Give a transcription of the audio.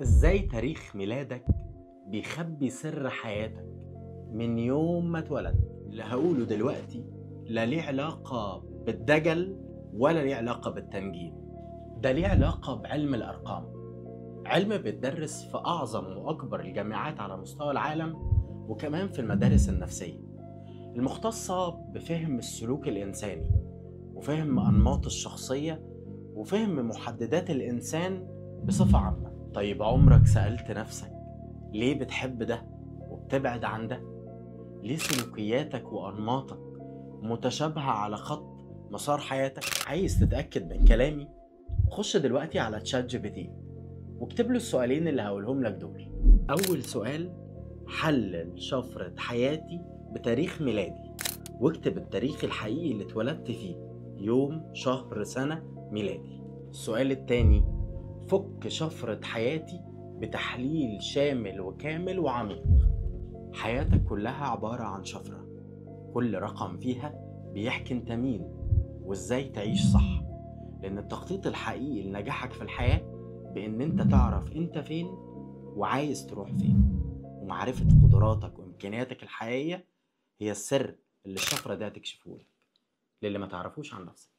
ازاي تاريخ ميلادك بيخبي سر حياتك من يوم ما اتولدت؟ اللي هقوله دلوقتي لا ليه علاقة بالدجل ولا ليه علاقة بالتنجيم. ده ليه علاقة بعلم الأرقام، علم بيتدرس في أعظم وأكبر الجامعات على مستوى العالم، وكمان في المدارس النفسية المختصة بفهم السلوك الإنساني وفهم أنماط الشخصية وفهم محددات الإنسان بصفة عامة. طيب عمرك سألت نفسك ليه بتحب ده وبتبعد عن ده؟ ليه سلوكياتك وأنماطك متشابهة على خط مسار حياتك؟ عايز تتأكد من كلامي؟ خش دلوقتي على تشات جي بي تي واكتب له السؤالين اللي هقولهم لك دول. أول سؤال: حلل شفرة حياتي بتاريخ ميلادي، واكتب التاريخ الحقيقي اللي اتولدت فيه، يوم شهر سنة ميلادي. السؤال التاني: فك شفرة حياتي بتحليل شامل وكامل وعميق. حياتك كلها عبارة عن شفرة، كل رقم فيها بيحكي انت مين وازاي تعيش صح، لان التخطيط الحقيقي لنجاحك في الحياة بان انت تعرف انت فين وعايز تروح فين، ومعرفة قدراتك وامكانياتك الحقيقية هي السر اللي الشفرة دي هتكشفه لك، للي ما تعرفوش عن نفسك.